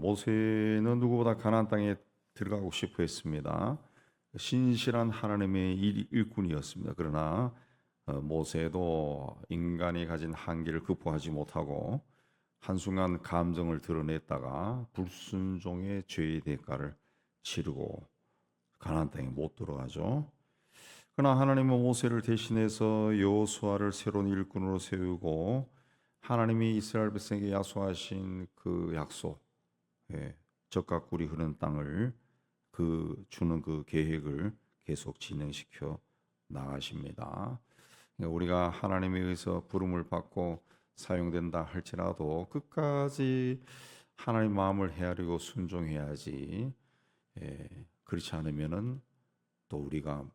모세는 누구보다 가나안 땅에 들어가고 싶어 했습니다. 신실한 하나님의 일꾼이었습니다. 그러나 모세도 인간이 가진 한계를 극복하지 못하고 한순간 감정을 드러냈다가 불순종의 죄의 대가를 치르고 가나안 땅에 못 들어가죠. 그러나 하나님은 모세를 대신해서 여호수아를 새로운 일꾼으로 세우고 하나님이 이스라엘 백성에게 약속하신 그 약속, 적과 꿀이 흐르는 땅을 주는 그 계획을 계속 진행시켜 나가십니다. 그러니까 우리가 하나님에 의해서 부름을 받고 사용된다 할지라도 끝까지 하나님 마음을 헤아리고 순종해야지. 그렇지 않으면은 또 우리가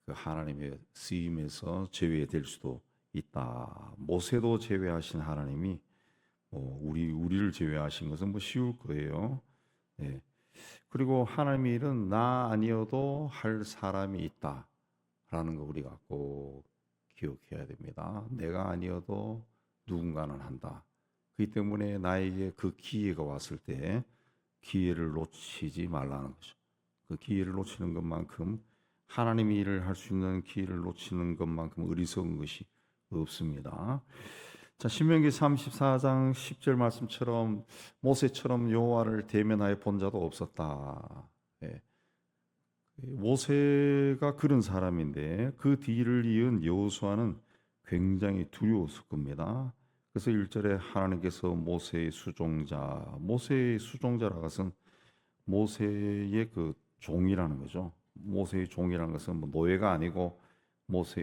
그 하나님의 쓰임에서 제외될 수도 있다. 모세도 제외하신 하나님이 우리를 제외하신 것은 쉬울 거예요. 예. 그리고 하나님의 일은 나 아니어도 할 사람이 있다라는 거 우리가 꼭 기억해야 됩니다. 내가 아니어도 누군가는 한다. 그렇기 때문에 나에게 그 기회가 왔을 때 기회를 놓치지 말라는 거죠. 그 기회를 놓치는 것만큼 하나님의 일을 할 수 있는 기회를 놓치는 것만큼 어리석은 것이 없습니다. 자, 신명기 34장 10절 말씀처럼 모세처럼 여호와를 대면하여 본 자도 없었다. 모세가 그런 사람인데 그 뒤를 이은 여호수아는 굉장히 두려웠을 겁니다. 그래서 1절에 하나님께서 모세의 수종자라는 것은 모세의 그 종이라는 거죠. 모세의 종이라는 것은 노예가 아니고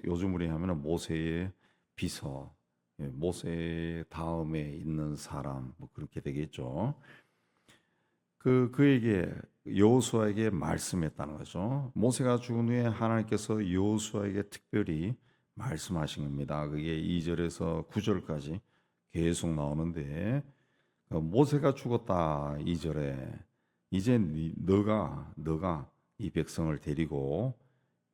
요즘 우리 하면은 모세의 비서, 모세 다음에 있는 사람 그렇게 되겠죠. 그에게 여호수아에게 말씀했다는 거죠. 모세가 죽은 후에 하나님께서 여호수아에게 특별히 말씀하신 겁니다. 그게 2절에서 9절까지 계속 나오는데 모세가 죽었다 2절에 이제 너가 이 백성을 데리고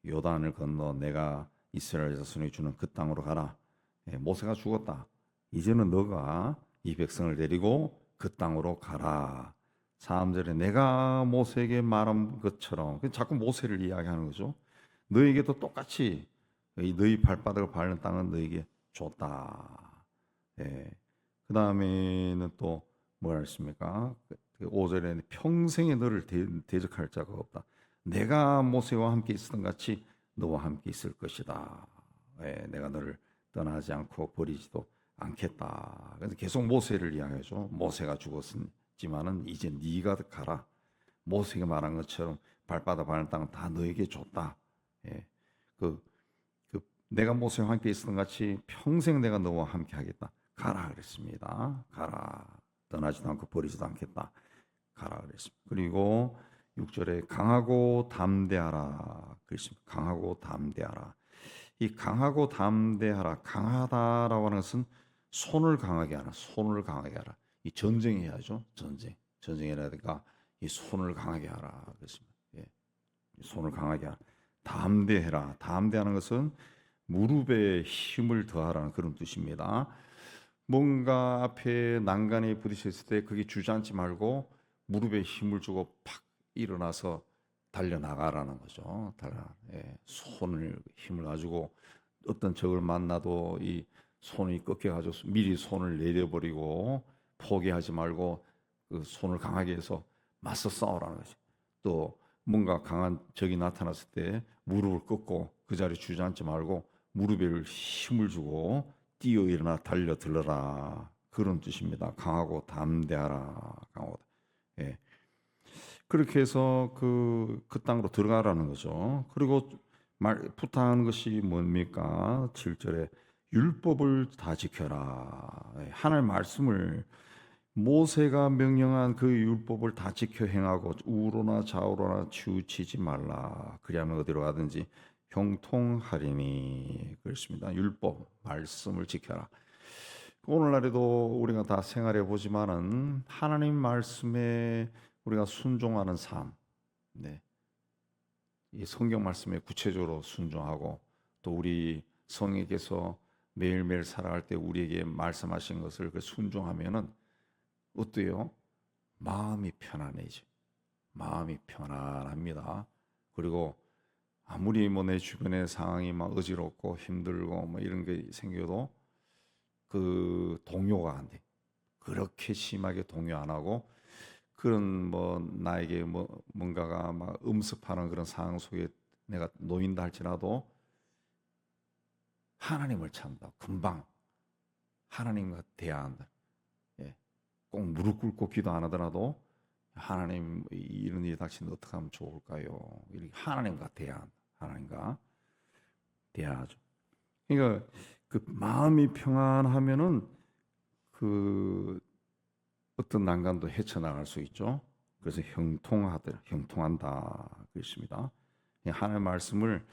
요단을 건너 내가 이스라엘 자손이 주는 그 땅으로 가라. 모세가 죽었다. 이제는 너가 이 백성을 데리고 그 땅으로 가라. 3절에 내가 모세에게 말한 것처럼 자꾸 모세를 이야기하는 거죠. 너에게도 똑같이 너희 발바닥을 밟는 땅은 너에게 줬다. 그 다음에는 또 뭐라 했습니까? 5절에 평생에 너를 대적할 자가 없다. 내가 모세와 함께 있었던 같이 너와 함께 있을 것이다. 내가 너를 떠나지 않고 버리지도 않겠다. 그래서 계속 모세를 이야기하죠. 모세가 죽었지만은 이제 네가 가라. 모세가 말한 것처럼 발바닥 밟는 땅은 다 너에게 줬다. 내가 모세와 함께 있었던 같이 평생 내가 너와 함께 하겠다. 가라 그랬습니다. 가라. 떠나지도 않고 버리지도 않겠다. 가라 그랬습니다. 그리고 6절에 강하고 담대하라 그랬습니다. 강하고 담대하라. 이 강하고 담대하라, 강하다라고 하는 것은 손을 강하게 하라, 손을 강하게 하라. 이 전쟁해야죠, 전쟁해야 되니까 이 손을 강하게 하라 그랬습니다. 손을 강하게 하라. 담대해라. 담대하는 것은 무릎에 힘을 더하라는 그런 뜻입니다. 뭔가 앞에 난간에 부딪혔을 때 그게 주저앉지 말고 무릎에 힘을 주고 팍 일어나서 달려나가라는 거죠. 손을 힘을 가지고 어떤 적을 만나도 이 손이 꺾여가지고 미리 손을 내려버리고 포기하지 말고 그 손을 강하게 해서 맞서 싸우라는 거죠. 또 뭔가 강한 적이 나타났을 때 무릎을 꺾고 그 자리에 주저앉지 말고 무릎에 힘을 주고 뛰어 일어나 달려들어라. 그런 뜻입니다. 강하고 담대하라. 강하고. 그렇게 해서 그 땅으로 들어가라는 거죠. 그리고 부탁하는 것이 뭡니까? 7절에 율법을 다 지켜라. 하나님 말씀을 모세가 명령한 그 율법을 다 지켜 행하고 우로나 좌우로나 치우치지 말라. 그리하면 어디로 가든지 형통하리니. 그렇습니다. 율법, 말씀을 지켜라. 오늘날에도 우리가 다 생활해 보지만은 하나님 말씀에 우리가 순종하는 삶, 이 성경 말씀에 구체적으로 순종하고 또 우리 성에게서 매일매일 살아갈 때 우리에게 말씀하신 것을 순종하면은 어때요? 마음이 편안해져. 마음이 편안합니다. 그리고 아무리 뭐 내 주변의 상황이 막 어지럽고 힘들고 뭐 이런 게 생겨도 그 동요가 안 돼. 그렇게 심하게 동요 안 하고 그런 뭐 나에게 뭐 뭔가가 막 음습하는 그런 상황 속에 내가 놓인다 할지라도 하나님을 찾는다. 금방 하나님과 대화한다. 예. 꼭 무릎 꿇고 기도 안 하더라도 하나님 이런 일이 닥치는데 어떻게 하면 좋을까요? 이렇게 하나님과 대화한다. 하나님과 대화하죠. 그러니까 그 마음이 평안하면은 그 어떤 난관도 헤쳐나갈 수 있죠. 그래서 형통한다 그랬습니다. 하나님의 말씀을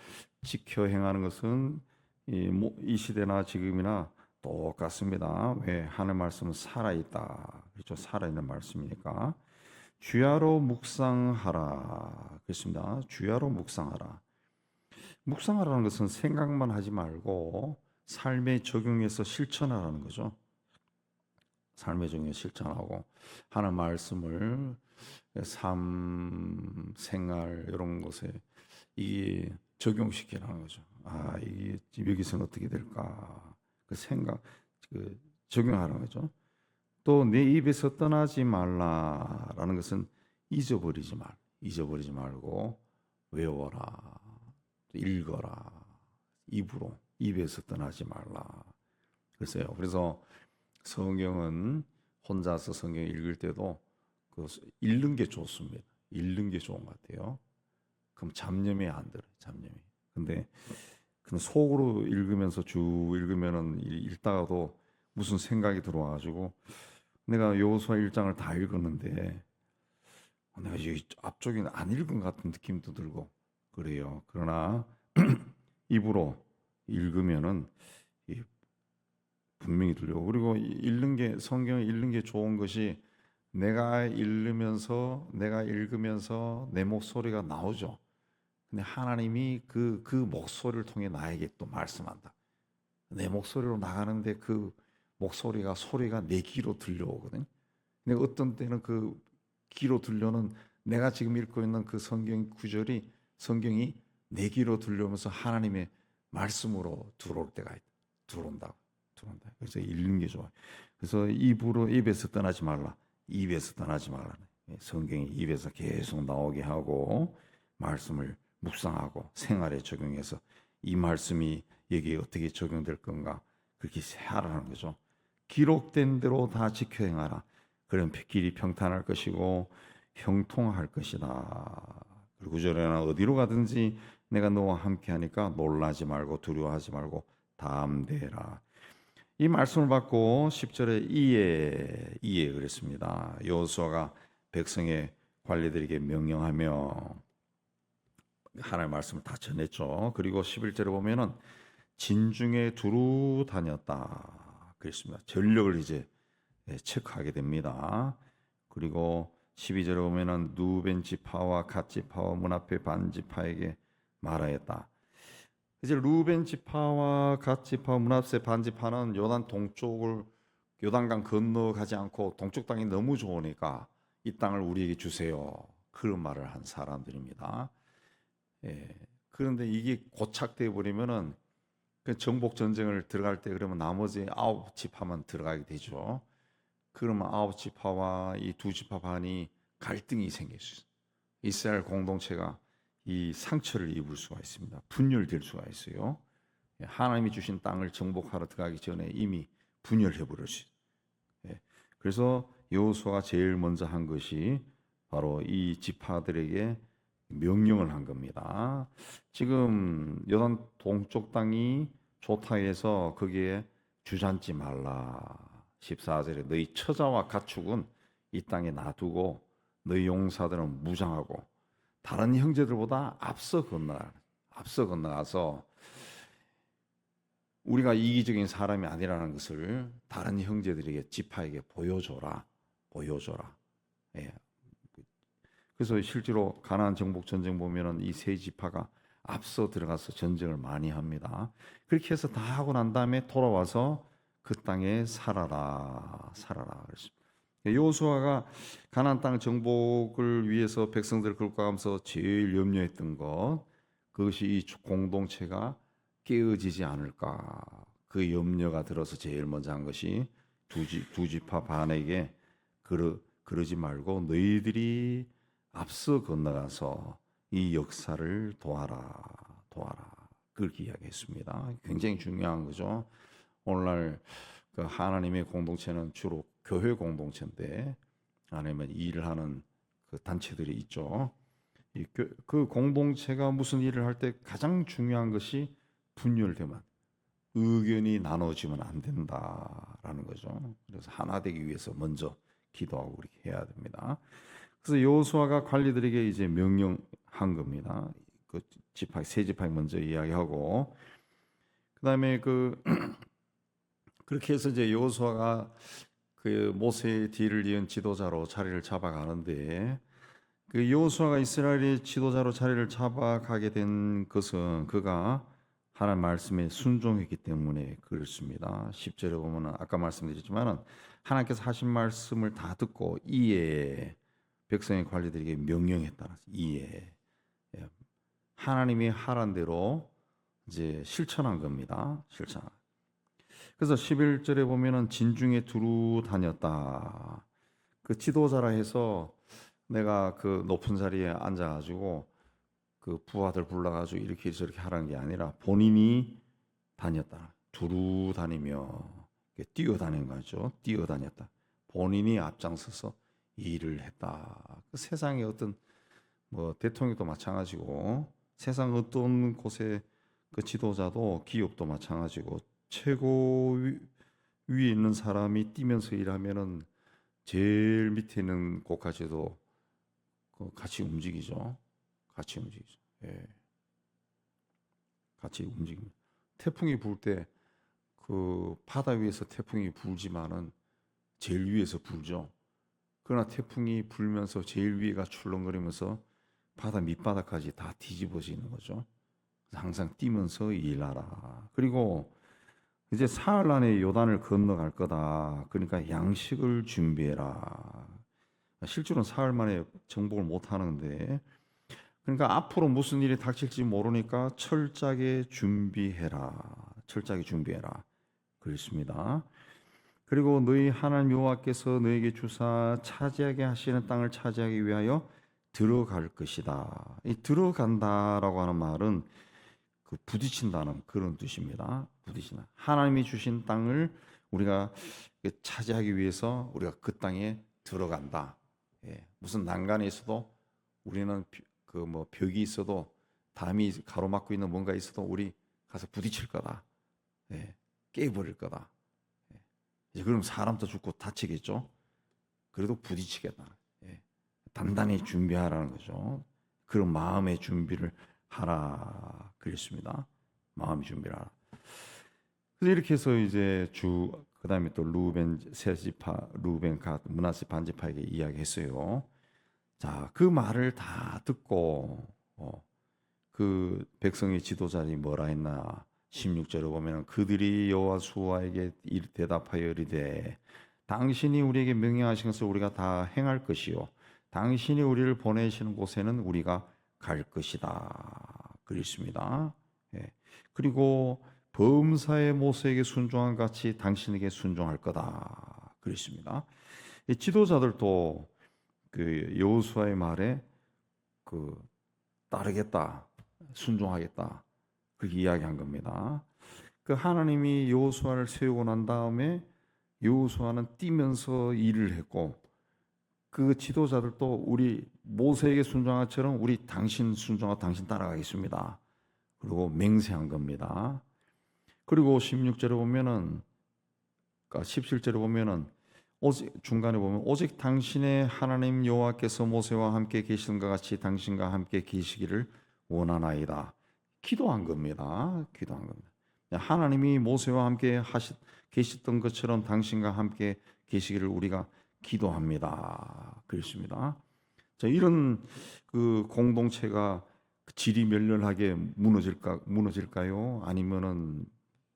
지켜 행하는 것은 이 시대나 지금이나 똑같습니다. 왜 하나님의 말씀은 살아있다. 그렇죠. 살아있는 말씀이니까. 주야로 묵상하라 그랬습니다. 주야로 묵상하라. 묵상하라는 것은 생각만 하지 말고 삶에 적용해서 실천하라는 거죠. 삶의 적용에 실천하고 하나님 말씀을 삶, 생활 이런 것에 이 적용시키라는 거죠. 아, 이게 여기서는 어떻게 될까? 그 생각, 그 적용하는 거죠. 또 내 입에서 떠나지 말라라는 것은 잊어버리지 말고 외워라, 읽어라, 입에서 떠나지 말라. 글쎄요. 그래서 성경은 혼자서 성경 읽을 때도 그 읽는 게 좋습니다. 읽는 게 좋은 것 같아요. 그럼 잡념이 안 들어요. 잡념이. 근데 그냥 속으로 읽으면서 쭉 읽으면은 읽다가도 무슨 생각이 들어와가지고 내가 여호수아 1장을 다 읽었는데 내가 이 앞쪽에 안 읽은 것 같은 느낌도 들고 그래요. 그러나 입으로 읽으면은 분명히 들려요. 그리고 읽는 게 성경을 읽는 게 좋은 것이 내가 읽으면서 내 목소리가 나오죠. 근데 하나님이 그 목소리를 통해 나에게 또 말씀한다. 내 목소리로 나가는데 그 소리가 내 귀로 들려오거든. 근데 어떤 때는 그 귀로 들려는 내가 지금 읽고 있는 그 성경 구절이 성경이 내 귀로 들려오면서 하나님의 말씀으로 들어온다. 그래서 읽는 게 좋아. 그래서 입에서 떠나지 말라. 입에서 떠나지 말라. 성경이 입에서 계속 나오게 하고 말씀을 묵상하고 생활에 적용해서 이 말씀이 여기에 어떻게 적용될 건가 그렇게 하라는 거죠. 기록된 대로 다 지켜 행하라. 그럼 길이 평탄할 것이고 형통할 것이다. 그리고 구절에는 어디로 가든지 내가 너와 함께하니까 놀라지 말고 두려워하지 말고 담대해라. 이 말씀을 받고 10절에 이에 그랬습니다. 여호수아가 백성의 관리들에게 명령하며 하나님의 말씀을 다 전했죠. 그리고 11절에 보면은 진중에 두루 다녔다 그랬습니다. 전력을 이제 체크하게 됩니다. 그리고 12절에 보면은 누벤 지파와 갓 지파와 문 앞에 반 지파에게 말하였다. 이제 루벤 지파와 갓 지파, 문 앞에 반 지파는 요단 동쪽을 요단강 건너가지 않고 동쪽 땅이 너무 좋으니까 이 땅을 우리에게 주세요. 그런 말을 한 사람들입니다. 예. 그런데 이게 고착돼 버리면은 그 정복 전쟁을 들어갈 때 그러면 나머지 9지파만 들어가게 되죠. 그러면 9지파와 이 2지파 반이 갈등이 생길 수 있어요. 이스라엘 공동체가 이 상처를 입을 수가 있습니다. 분열될 수가 있어요. 하나님이 주신 땅을 정복하러 들어가기 전에 이미 분열해 버릴 수 있어요. 그래서 여호수아가 제일 먼저 한 것이 바로 이 지파들에게 명령을 한 겁니다. 지금 요단 동쪽 땅이 좋다 해서 거기에 주저앉지 말라. 14절에 너희 처자와 가축은 이 땅에 놔두고 너희 용사들은 무장하고 다른 형제들보다 앞서 건너가서 우리가 이기적인 사람이 아니라는 것을 다른 형제들에게 지파에게 보여줘라. 예. 그래서 실제로 가나안 정복 전쟁 보면은 이 세 지파가 앞서 들어가서 전쟁을 많이 합니다. 그렇게 해서 다 하고 난 다음에 돌아와서 그 땅에 살아라. 그랬습니다. 여호수아가 가나안 땅 정복을 위해서 백성들을 끌고 가면서 제일 염려했던 것, 그것이 이 공동체가 깨어지지 않을까. 그 염려가 들어서 제일 먼저 한 것이 두 지파 반에게 그러지 말고 너희들이 앞서 건너가서 이 역사를 도와라. 그렇게 이야기했습니다. 굉장히 중요한 거죠. 오늘날 그 하나님의 공동체는 주로 교회 공동체인데, 아니면 일을 하는 그 단체들이 있죠. 그 공동체가 무슨 일을 할 때 가장 중요한 것이 분열되면, 의견이 나눠지면 안 된다라는 거죠. 그래서 하나 되기 위해서 먼저 기도하고 그렇게 해야 됩니다. 그래서 여호수아가 관리들에게 이제 명령한 겁니다. 그 세 지파에 먼저 이야기하고, 그다음에 그렇게 해서 이제 여호수아가 그 모세의 뒤를 이은 지도자로 자리를 잡아가는데, 그 여호수아가 이스라엘의 지도자로 자리를 잡아가게 된 것은 그가 하나님 말씀에 순종했기 때문에 그렇습니다. 10절에 보면 아까 말씀드렸지만은 하나님께서 하신 말씀을 다 듣고 이에 백성의 관리들에게 명령했다. 이에 하나님이 하란 대로 이제 실천한 겁니다. 실천. 그래서 11절에 보면은 진중에 두루 다녔다. 그 지도자라 해서 내가 그 높은 자리에 앉아가지고 그 부하들 불러가지고 이렇게 저렇게 하라는 게 아니라 본인이 다녔다. 두루 다니며 뛰어다니는 거죠. 뛰어다녔다. 본인이 앞장서서 일을 했다. 그 세상의 어떤 뭐 대통령도 마찬가지고, 세상 어떤 곳에 그 지도자도 기업도 마찬가지고, 최고 위에 있는 사람이 뛰면서 일하면은 제일 밑에 있는 곳까지도 같이 움직이죠. 같이 움직이죠. 예. 같이 움직입니다. 태풍이 불 때 그 바다 위에서 태풍이 불지만은 제일 위에서 불죠. 그러나 태풍이 불면서 제일 위에가 출렁거리면서 바다 밑바닥까지 다 뒤집어지는 거죠. 항상 뛰면서 일하라. 그리고 이제 사흘 안에 요단을 건너갈 거다. 그러니까 양식을 준비해라. 실제로는 사흘 만에 정복을 못 하는데, 그러니까 앞으로 무슨 일이 닥칠지 모르니까 철저하게 준비해라. 철저하게 준비해라. 그렇습니다. 그리고 너희 하나님 여호와께서 너에게 주사 차지하게 하시는 땅을 차지하기 위하여 들어갈 것이다. 이 들어간다라고 하는 말은 그 부딪힌다는 그런 뜻입니다. 부딪힌다. 하나님이 주신 땅을 우리가 차지하기 위해서 우리가 그 땅에 들어간다. 예. 무슨 난간에 있어도 우리는 그 뭐 벽이 있어도, 담이 가로막고 있는 뭔가 있어도 우리 가서 부딪힐 거다. 예. 깨버릴 거다. 예. 이제 그럼 사람도 죽고 다치겠죠. 그래도 부딪히겠다. 예. 단단히 준비하라는 거죠. 그런 마음의 준비를 하라 그랬습니다. 마음의 준비를 하라. 그래서 이렇게 해서 이제 그다음에 또 루벤 세 지파, 루벤 갓 므낫세 반지파에게 이야기했어요. 자, 그 말을 다 듣고 그 백성의 지도자들이 뭐라 했나? 16절에 보면 그들이 여호수아에게 대답하여 이르되 당신이 우리에게 명령하신 것을 우리가 다 행할 것이요 당신이 우리를 보내시는 곳에는 우리가 갈 것이다. 그랬습니다. 예. 그리고 범사의 모세에게 순종한 같이 당신에게 순종할 거다. 그랬습니다. 이 지도자들도 그 여호수아의 말에 따르겠다, 순종하겠다, 그렇게 이야기한 겁니다. 그 하나님이 여호수아를 세우고 난 다음에 여호수아는 뛰면서 일을 했고, 그 지도자들도 우리 모세에게 순종한 것처럼 우리 당신 순종하고 당신 따라가겠습니다. 그리고 맹세한 겁니다. 그리고 16절에 보면은, 그러니까 17절에 보면은 중간에 보면 오직 당신의 하나님 여호와께서 모세와 함께 계시던 것 같이 당신과 함께 계시기를 원하나이다. 기도한 겁니다. 기도한 겁니다. 하나님이 모세와 함께 계셨던 것처럼 당신과 함께 계시기를 우리가 기도합니다. 그렇습니다. 자, 이런 그 공동체가 질이 멸렬하게 무너질까요? 아니면은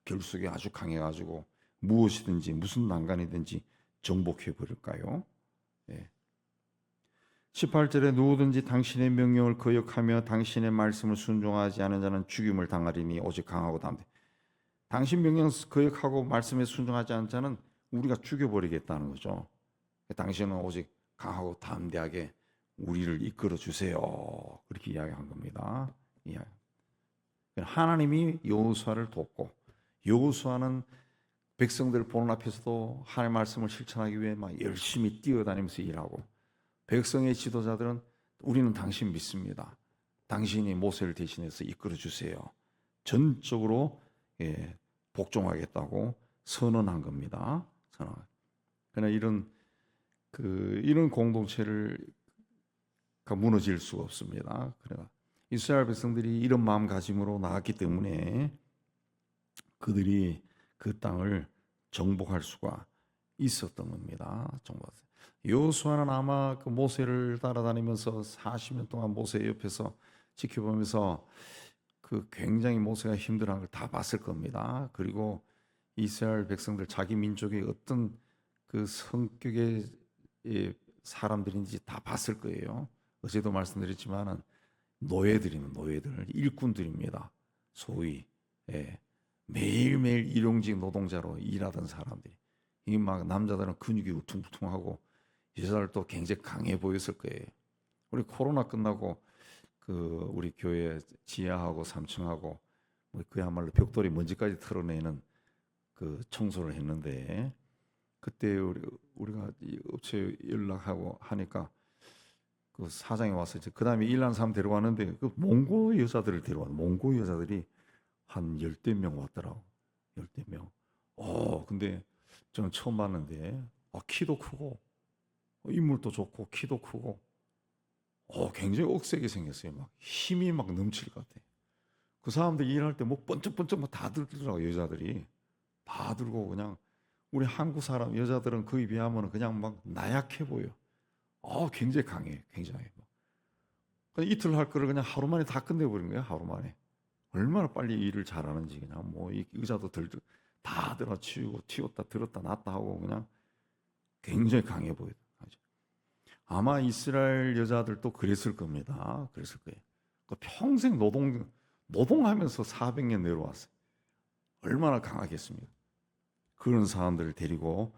결속이 아주 강해가지고 무엇이든지 무슨 난간이든지 정복해 버릴까요? 예. 18절에 누구든지 당신의 명령을 거역하며 당신의 말씀을 순종하지 않은 자는 죽임을 당하리니 오직 강하고 담대. 당신 명령 거역하고 말씀에 순종하지 않은 자는 우리가 죽여버리겠다는 거죠. 당신은 오직 강하고 담대하게 우리를 이끌어 주세요. 그렇게 이야기한 겁니다. 하나님이 여호수아를 돕고, 여호수아는 백성들 보는 앞에서도 하나님의 말씀을 실천하기 위해 막 열심히 뛰어다니면서 일하고, 백성의 지도자들은 우리는 당신 믿습니다. 당신이 모세를 대신해서 이끌어 주세요. 전적으로 복종하겠다고 선언한 겁니다. 그러나 이런 공동체를 무너질 수가 없습니다. 그러나 이스라엘 백성들이 이런 마음가짐으로 나갔기 때문에 그들이 그 땅을 정복할 수가 있었던 겁니다. 여호수아는 아마 그 모세를 따라다니면서 40년 동안 모세 옆에서 지켜보면서 그 굉장히 모세가 힘들어하는 걸 다 봤을 겁니다. 그리고 이스라엘 백성들, 자기 민족의 어떤 그 성격의 사람들인지 다 봤을 거예요. 어제도 말씀드렸지만은 노예들, 일꾼들입니다. 소위 매일매일 일용직 노동자로 일하던 사람들이, 이 막 남자들은 근육이 우퉁불퉁하고 여자들 또 굉장히 강해 보였을 거예요. 우리 코로나 끝나고 그 우리 교회 지하하고 3층하고 그야말로 벽돌이 먼지까지 털어내는 그 청소를 했는데, 그때 우리가 이 업체 연락하고 하니까 그 사장이 와서 그 다음에 일하는 사람 데려왔는데, 그 몽고 여자들을 몽고 여자들이 한 10대 명 왔더라고. 10대 명. 근데 저는 처음 봤는데 키도 크고 인물도 좋고 키도 크고 굉장히 억세게 생겼어요. 막 힘이 막 넘칠 것 같아. 그 사람들 일할 때 뭐 번쩍번쩍 다 들더라고. 여자들이 다 들고, 그냥 우리 한국 사람 여자들은 그에 비하면 그냥 막 나약해 보여. 굉장히 강해, 굉장히. 그냥 이틀 할 거를 그냥 하루 만에 다 끝내버린 거야. 하루 만에. 얼마나 빨리 일을 잘하는지. 그냥 뭐 이 의자도 다 들어치우고 튀었다 들었다 놨다 하고 그냥 굉장히 강해 보여. 아마 이스라엘 여자들도 그랬을 겁니다. 그랬을 거예요. 평생 노동하면서 400년 내려왔어요. 얼마나 강하겠습니까? 그런 사람들을 데리고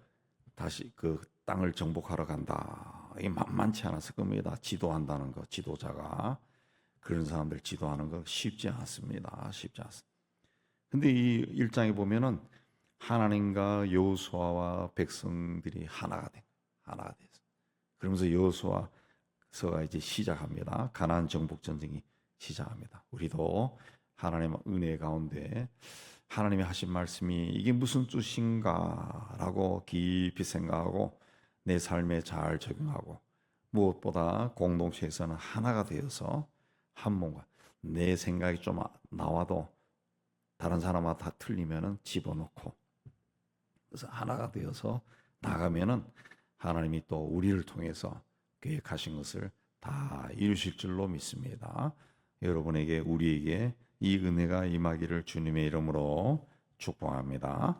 다시 그 땅을 정복하러 간다. 이게 만만치 않았을 겁니다. 지도한다는 거, 지도자가 그런 사람들 지도하는 거 쉽지 않습니다. 쉽지 않습니다. 근데 이 1장에 보면은 하나님과 여호수아와 백성들이 하나가 됐어요. 그러면서 여호수아서가 이제 시작합니다. 가나안 정복 전쟁이 시작합니다. 우리도 하나님의 은혜 가운데 하나님이 하신 말씀이 이게 무슨 뜻인가라고 깊이 생각하고 내 삶에 잘 적용하고, 무엇보다 공동체에서는 하나가 되어서 한 몸과, 내 생각이 좀 나와도 다른 사람과 다 틀리면은 집어넣고, 그래서 하나가 되어서 나가면은 하나님이 또 우리를 통해서 계획하신 것을 다 이루실 줄로 믿습니다. 여러분에게, 우리에게 이 은혜가 임하기를 주님의 이름으로 축복합니다.